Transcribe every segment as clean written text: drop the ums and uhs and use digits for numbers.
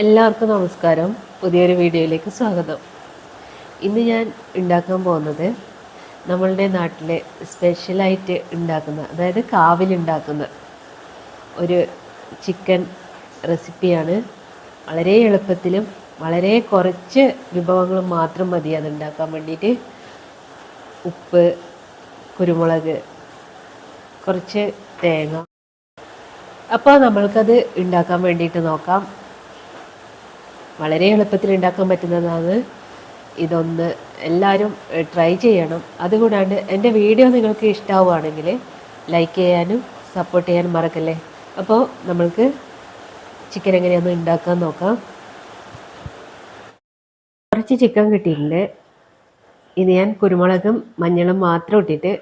എല്ലാവർക്കും നമസ്കാരം. പുതിയൊരു വീഡിയോയിലേക്ക് സ്വാഗതം. ഇന്ന് ഞാൻ ഉണ്ടാക്കാൻ പോകുന്നത് നമ്മളുടെ നാട്ടിലെ സ്പെഷ്യലായിട്ട് ഉണ്ടാക്കുന്ന, അതായത് കാവിലുണ്ടാക്കുന്ന ഒരു ചിക്കൻ റെസിപ്പിയാണ്. വളരെ എളുപ്പത്തിലും വളരെ കുറച്ച് വിഭവങ്ങളും മാത്രം മതി അത് ഉണ്ടാക്കാൻ വേണ്ടിയിട്ട്. ഉപ്പ്, കുരുമുളക്, കുറച്ച് തേങ്ങ. അപ്പോൾ നമ്മൾക്കത് ഉണ്ടാക്കാൻ വേണ്ടിയിട്ട് നോക്കാം. വളരെ എളുപ്പത്തിൽ ഉണ്ടാക്കാൻ പറ്റുന്നതാണ്. ഇതൊന്ന് എല്ലാവരും ട്രൈ ചെയ്യണം. അതുകൂടാണ്ട് എൻ്റെ വീഡിയോ നിങ്ങൾക്ക് ഇഷ്ടമാവുകയാണെങ്കിൽ ലൈക്ക് ചെയ്യാനും സപ്പോർട്ട് ചെയ്യാനും മറക്കല്ലേ. അപ്പോൾ നമ്മൾക്ക് ചിക്കൻ എങ്ങനെയാണ് ഉണ്ടാക്കാൻ നോക്കാം. കുറച്ച് ചിക്കൻ കിട്ടിയിട്ടുണ്ട്. ഇത് ഞാൻ കുരുമുളകും മഞ്ഞളും മാത്രം ഇട്ടിട്ട്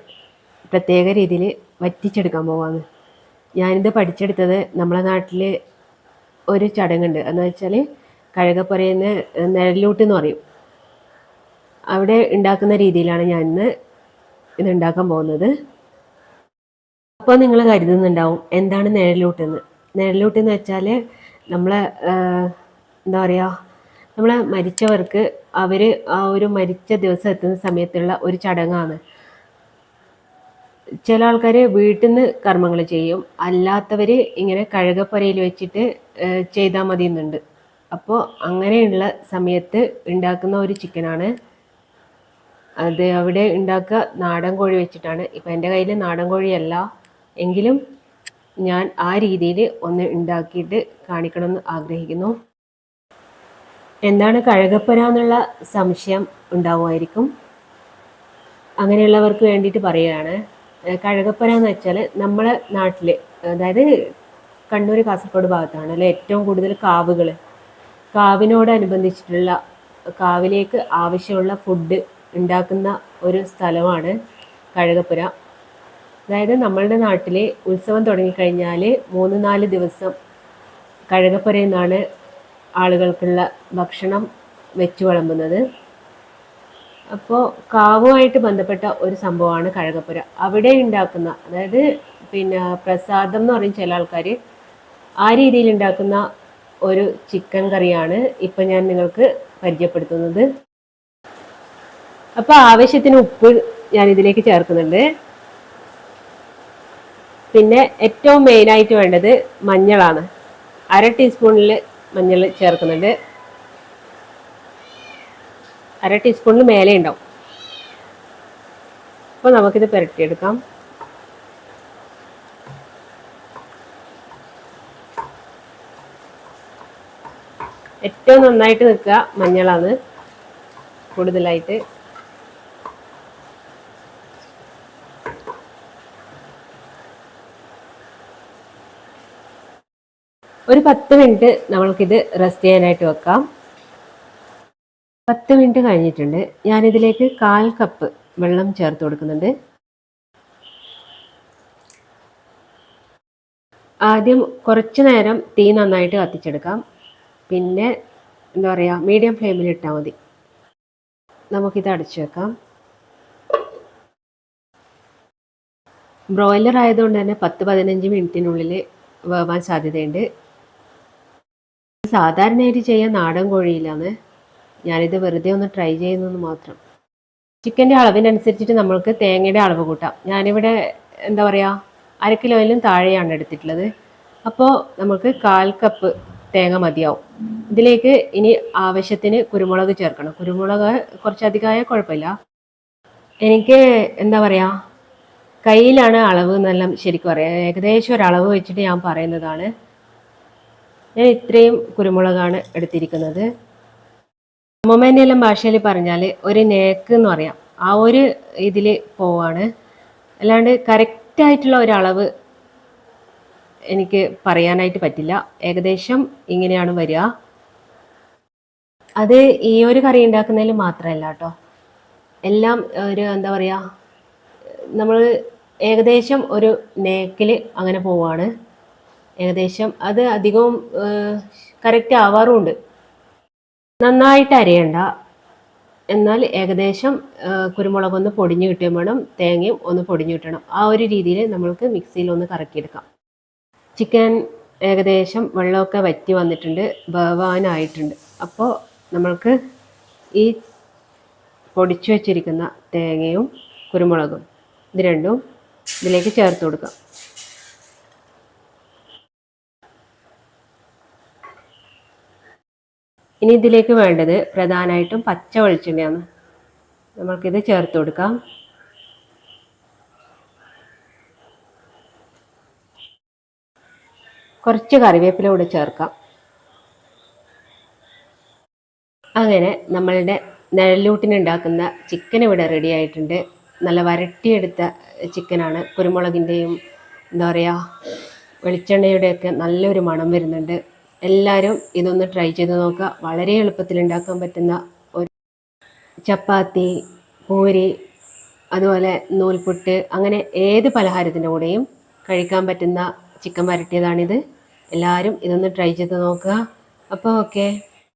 പ്രത്യേക രീതിയിൽ വറ്റിച്ചെടുക്കാൻ പോവാണ്. ഞാനിത് പഠിച്ചെടുത്തത് നമ്മളെ നാട്ടിൽ ഒരു ചടങ്ങുണ്ട്. എന്ന് വെച്ചാൽ കഴുകപ്പുരയെന്ന് നിഴലൂട്ട് എന്ന് പറയും. അവിടെ ഉണ്ടാക്കുന്ന രീതിയിലാണ് ഞാൻ ഇന്ന് ഇത് ഉണ്ടാക്കാൻ പോകുന്നത്. അപ്പോൾ നിങ്ങൾ കരുതുന്നുണ്ടാവും എന്താണ് നിഴലൂട്ടെന്ന്. നിഴലൂട്ടെന്ന് വെച്ചാൽ നമ്മളെ എന്താ പറയുക, നമ്മളെ മരിച്ചവർക്ക് അവർ ആ ഒരു മരിച്ച ദിവസം എത്തുന്ന സമയത്തുള്ള ഒരു ചടങ്ങാണ്. ചില ആൾക്കാർ വീട്ടിൽ നിന്ന് കർമ്മങ്ങൾ ചെയ്യും, അല്ലാത്തവർ ഇങ്ങനെ കഴുകപ്പുരയിൽ വെച്ചിട്ട് ചെയ്താൽ മതി എന്നുണ്ട്. അപ്പോൾ അങ്ങനെയുള്ള സമയത്ത് ഉണ്ടാക്കുന്ന ഒരു ചിക്കനാണ് അത്. അവിടെ ഉണ്ടാക്കുക നാടൻ കോഴി വെച്ചിട്ടാണ്. ഇപ്പം എൻ്റെ കയ്യിൽ നാടൻ കോഴിയല്ല, എങ്കിലും ഞാൻ ആ രീതിയിൽ ഒന്ന് ഉണ്ടാക്കിയിട്ട് കാണിക്കണമെന്ന് ആഗ്രഹിക്കുന്നു. എന്താണ് കഴുകപ്പുര എന്നുള്ള സംശയം ഉണ്ടാവുമായിരിക്കും. അങ്ങനെയുള്ളവർക്ക് വേണ്ടിയിട്ട് പറയുകയാണ്. കഴുകപ്പുര എന്ന് വെച്ചാൽ നമ്മളെ നാട്ടിൽ, അതായത് കണ്ണൂർ കാസർഗോഡ് ഭാഗത്താണല്ലോ ഏറ്റവും കൂടുതൽ കാവുകൾ. കാവിനോടനുബന്ധിച്ചിട്ടുള്ള, കാവിലേക്ക് ആവശ്യമുള്ള ഫുഡ് ഉണ്ടാക്കുന്ന ഒരു സ്ഥലമാണ് കഴുകപ്പുര. അതായത് നമ്മളുടെ നാട്ടിൽ ഉത്സവം തുടങ്ങിക്കഴിഞ്ഞാൽ 3-4 ദിവസം കഴുകപ്പുരയിൽ നിന്നാണ് ആളുകൾക്കുള്ള ഭക്ഷണം വെച്ച് വിളമ്പുന്നത്. അപ്പോൾ കാവുമായിട്ട് ബന്ധപ്പെട്ട ഒരു സംഭവമാണ് കഴുകപ്പുര. അവിടെ ഉണ്ടാക്കുന്ന, അതായത് പ്രസാദം എന്ന് പറയും ചില ആൾക്കാർ, ആ രീതിയിൽ ഉണ്ടാക്കുന്ന ഒരു ചിക്കൻ കറിയാണ് ഇപ്പം ഞാൻ നിങ്ങൾക്ക് പരിചയപ്പെടുത്തുന്നത്. അപ്പോൾ ആവശ്യത്തിന് ഉപ്പ് ഞാൻ ഇതിലേക്ക് ചേർക്കുന്നുണ്ട്. പിന്നെ ഏറ്റവും മെയിനായിട്ട് വേണ്ടത് മഞ്ഞളാണ്. 1/2 ടീസ്പൂണിൽ മഞ്ഞൾ ചേർക്കുന്നുണ്ട്. 1/2 ടീസ്പൂണിന് മേലെ ഉണ്ടാവും. അപ്പോൾ നമുക്കിത് പുരട്ടിയെടുക്കാം. ഏറ്റവും നന്നായിട്ട് നിൽക്കുക മഞ്ഞളാണ് കൂടുതലായിട്ട്. ഒരു 10 മിനിറ്റ് നമ്മൾക്കിത് റെസ്റ്റ് ചെയ്യാനായിട്ട് വെക്കാം. 10 മിനിറ്റ് കഴിഞ്ഞിട്ടുണ്ട്. ഞാനിതിലേക്ക് 1/4 കപ്പ് വെള്ളം ചേർത്ത് കൊടുക്കുന്നുണ്ട്. ആദ്യം കുറച്ച് നേരം തീ നന്നായിട്ട് കത്തിച്ചെടുക്കാം. പിന്നെ എന്താ പറയുക, മീഡിയം ഫ്ലെയിമിൽ ഇട്ടാൽ മതി. നമുക്കിത് അടച്ചു വെക്കാം. ബ്രോയിലർ ആയതുകൊണ്ട് തന്നെ 10-15 മിനിറ്റിനുള്ളിൽ വേവാൻ സാധ്യതയുണ്ട്. സാധാരണയായിട്ട് ചെയ്യാൻ നാടൻ കോഴിയിലാണ്. ഞാനിത് വെറുതെ ഒന്ന് ട്രൈ ചെയ്യുന്നത് മാത്രം. ചിക്കൻ്റെ അളവിനനുസരിച്ചിട്ട് നമ്മൾക്ക് തേങ്ങയുടെ അളവ് കൂട്ടാം. ഞാനിവിടെ എന്താ പറയുക 1/2 കിലോയിലും താഴെയാണ് എടുത്തിട്ടുള്ളത്. അപ്പോൾ നമുക്ക് 1/4 കപ്പ് തേങ്ങ മതിയാവും. ഇതിലേക്ക് ഇനി ആവശ്യത്തിന് കുരുമുളക് ചേർക്കണം. കുരുമുളക് കുറച്ചധികമായ കുഴപ്പമില്ല. എനിക്ക് എന്താ പറയുക, കയ്യിലാണ് അളവ് എന്നെല്ലാം ശരിക്കും പറയാം. ഏകദേശം ഒരളവ് വെച്ചിട്ട് ഞാൻ പറയുന്നതാണ്. ഞാൻ ഇത്രയും കുരുമുളകാണ് എടുത്തിരിക്കുന്നത്. അമ്മമ്മേനെല്ലാം ഭാഷയിൽ പറഞ്ഞാൽ ഒരു നേക്ക് എന്ന് പറയാം, ആ ഒരു ഇതിൽ പോവാണ്. അല്ലാണ്ട് കറക്റ്റായിട്ടുള്ള ഒരളവ് എനിക്ക് പറയാനായിട്ട് പറ്റില്ല. ഏകദേശം ഇങ്ങനെയാണ് വരിക. അത് ഈ ഒരു കറി ഉണ്ടാക്കുന്നതിൽ മാത്രമല്ല കേട്ടോ, എല്ലാം ഒരു എന്താ പറയുക, നമ്മൾ ഏകദേശം ഒരു നേക്കിൽ അങ്ങനെ പോവാണ്. ഏകദേശം അത് അധികവും കറക്റ്റ് ആവാറുമുണ്ട്. നന്നായിട്ട് അരയണ്ട, എന്നാൽ ഏകദേശം കുരുമുളകൊന്ന് പൊടിഞ്ഞ് കിട്ടുകയും വേണം, തേങ്ങയും ഒന്ന് പൊടിഞ്ഞ് കിട്ടണം. ആ ഒരു രീതിയിൽ നമ്മൾക്ക് മിക്സിയിൽ ഒന്ന് കറക്കിയെടുക്കാം. ചിക്കൻ ഏകദേശം വെള്ളമൊക്കെ വറ്റി വന്നിട്ടുണ്ട്, വേവാനായിട്ടുണ്ട്. അപ്പോൾ നമ്മൾക്ക് ഈ പൊടിച്ചു വച്ചിരിക്കുന്ന തേങ്ങയും കുരുമുളകും ഇത് രണ്ടും ഇതിലേക്ക് ചേർത്ത് കൊടുക്കാം. ഇനി ഇതിലേക്ക് വേണ്ടത് പ്രധാനമായിട്ടും പച്ച വെളിച്ചെണ്ണയാണ്. നമ്മൾക്കിത് ചേർത്ത് കൊടുക്കാം. കുറച്ച് കറിവേപ്പില കൂടെ ചേർക്കാം. അങ്ങനെ നമ്മളുടെ നിഴലൂട്ടിനുണ്ടാക്കുന്ന ചിക്കൻ ഇവിടെ റെഡി ആയിട്ടുണ്ട്. നല്ല വരട്ടിയെടുത്ത ചിക്കനാണ്. കുരുമുളകിൻ്റെയും എന്താ പറയുക വെളിച്ചെണ്ണയുടെയൊക്കെ നല്ലൊരു മണം വരുന്നുണ്ട്. എല്ലാവരും ഇതൊന്ന് ട്രൈ ചെയ്ത് നോക്കുക. വളരെ എളുപ്പത്തിൽ ഉണ്ടാക്കാൻ പറ്റുന്ന ഒരു ചപ്പാത്തി, പൂരി, അതുപോലെ നൂൽപുട്ട്, അങ്ങനെ ഏത് പലഹാരത്തിൻ്റെ കൂടെയും കഴിക്കാൻ പറ്റുന്ന ചിക്കൻ വരട്ടിയതാണിത്. എല്ലാവരും ഇതൊന്ന് ട്രൈ ചെയ്ത് നോക്കുക. അപ്പോൾ ഓക്കെ.